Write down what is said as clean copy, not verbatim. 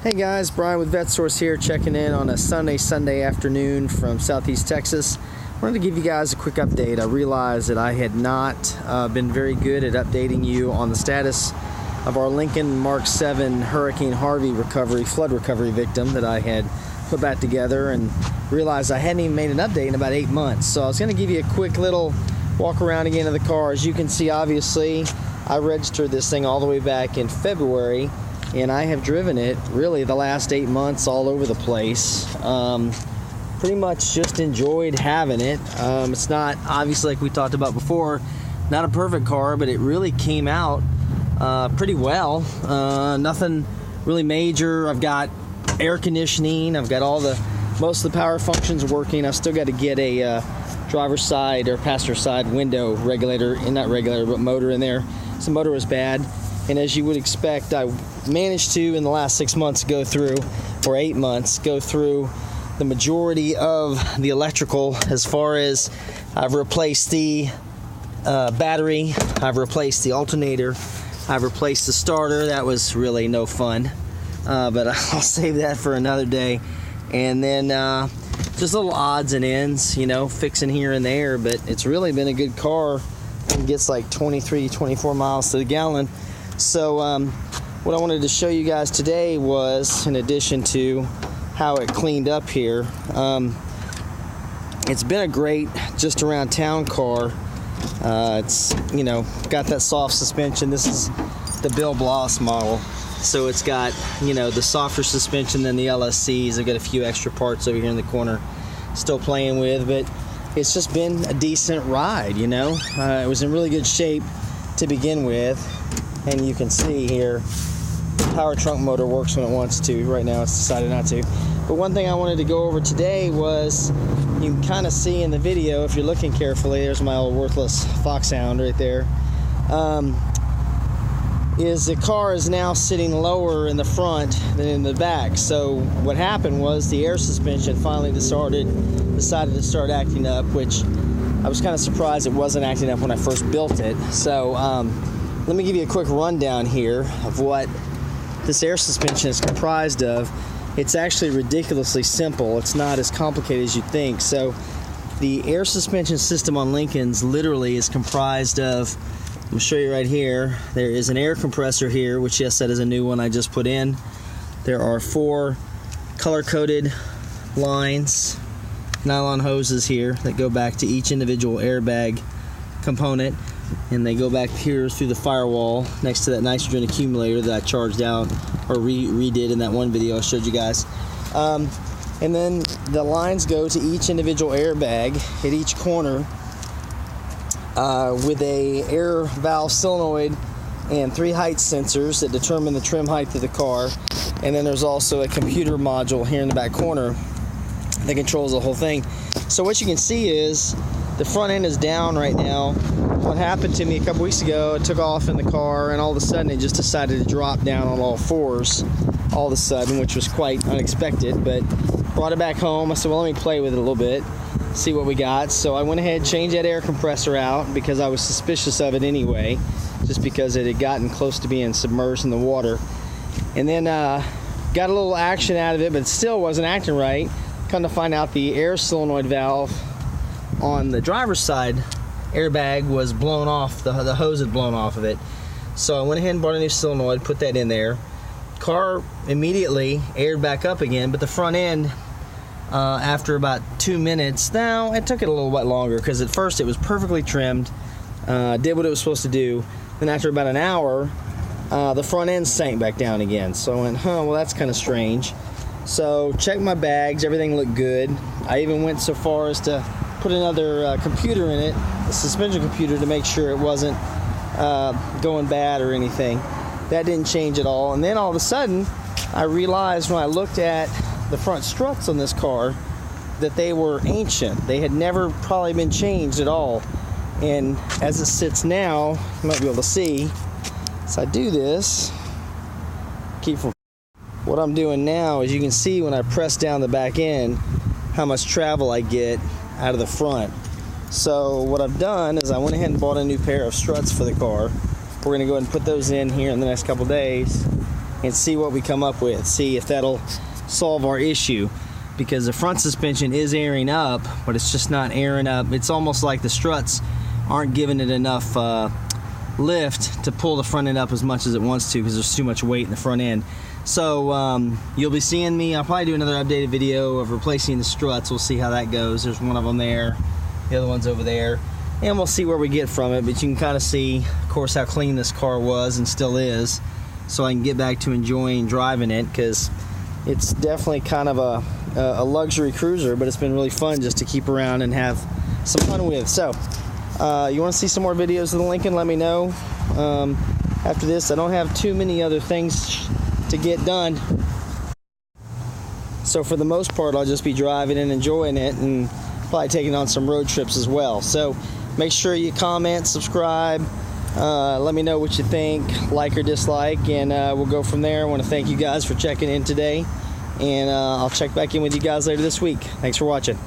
Hey guys, Brian with Vet Source here, checking in on a Sunday afternoon from Southeast Texas. I wanted to give you guys a quick update. I realized that I had not been very good at updating you on the status of our Lincoln Mark VII Hurricane Harvey flood recovery victim that I had put back together, and realized I hadn't even made an update in about 8 months. So I was going to give you a quick little walk around again of the car. As you can see, obviously, I registered this thing all the way back in February, and I have driven it really the last 8 months all over the place. Pretty much just enjoyed having it. It's not, obviously, like we talked about before, not a perfect car, but it really came out pretty well. Nothing really major. I've got air conditioning. I've got most of the power functions working. I've still got to get a driver's side or passenger side window regulator, not regulator, but motor in there. So the motor was bad. And as you would expect, I managed to, in the last 6 months, go through the majority of the electrical, as far as I've replaced the battery, I've replaced the alternator, I've replaced the starter. That was really no fun, but I'll save that for another day. And then just little odds and ends, fixing here and there, but it's really been a good car. It gets like 23, 24 miles to the gallon. So what I wanted to show you guys today was, in addition to how it cleaned up here, it's been a great just around town car. It's got that soft suspension. This is the Bill Bloss model, so it's got the softer suspension than the LSCs. I've got a few extra parts over here in the corner still playing with, but it's just been a decent ride. It was in really good shape to begin with. And you can see here, the power trunk motor works when it wants to. Right now it's decided not to. But one thing I wanted to go over today was, you can kind of see in the video, if you're looking carefully, there's my old worthless Foxhound right there, is the car is now sitting lower in the front than in the back. So what happened was the air suspension finally decided to start acting up, which I was kind of surprised it wasn't acting up when I first built it. So let me give you a quick rundown here of what this air suspension is comprised of. It's actually ridiculously simple. It's not as complicated as you'd think. So the air suspension system on Lincolns literally is comprised of, I'm going to show you right here, there is an air compressor here, which, yes, that is a new one I just put in. There are 4 color-coded lines, nylon hoses here that go back to each individual airbag component. And they go back here through the firewall next to that nitrogen accumulator that I charged out or redid in that one video I showed you guys. And then the lines go to each individual airbag at each corner with a air valve solenoid and 3 height sensors that determine the trim height of the car. And then there's also a computer module here in the back corner that controls the whole thing. So what you can see is the front end is down right now. What happened to me a couple weeks ago, I took off in the car, and all of a sudden it just decided to drop down on all 4s all of a sudden, which was quite unexpected, but brought it back home. I said, well, let me play with it a little bit, see what we got. So I went ahead and changed that air compressor out because I was suspicious of it anyway, just because it had gotten close to being submerged in the water. And then got a little action out of it, but it still wasn't acting right. Come to find out, the air solenoid valve on the driver's side airbag was blown off. The hose had blown off of it. So I went ahead and bought a new solenoid, put that in there. Car immediately aired back up again, but the front end, after about 2 minutes, now it took it a little bit longer because at first it was perfectly trimmed, did what it was supposed to do. Then after about an hour, the front end sank back down again. So I went, well, that's kind of strange. So checked my bags, everything looked good. I even went so far as to put another computer in it, a suspension computer, to make sure it wasn't going bad or anything. That didn't change at all. And then all of a sudden, I realized when I looked at the front struts on this car that they were ancient. They had never probably been changed at all. And as it sits now, you might be able to see, as I do this, what I'm doing now is, you can see when I press down the back end how much travel I get out of the front. So what I've done is I went ahead and bought a new pair of struts for the car. We're going to go ahead and put those in here in the next couple days. and see what we come up with, see if that'll solve our issue, because the front suspension is airing up, but it's just not airing up. It's almost like the struts aren't giving it enough lift to pull the front end up as much as it wants to, because there's too much weight in the front end. So you'll be seeing me, I'll probably do another updated video of replacing the struts. We'll see how that goes. There's one of them there, the other one's over there, and we'll see where we get from it. But you can kind of see, of course, how clean this car was and still is, so I can get back to enjoying driving it, because it's definitely kind of a luxury cruiser, but it's been really fun just to keep around and have some fun with. So you want to see some more videos of the Lincoln, let me know. After this, I don't have too many other things to get done, so for the most part I'll just be driving and enjoying it, and probably taking on some road trips as well. So make sure you comment, subscribe, let me know what you think, like or dislike, and we'll go from there. I want to thank you guys for checking in today, and I'll check back in with you guys later this week. Thanks for watching.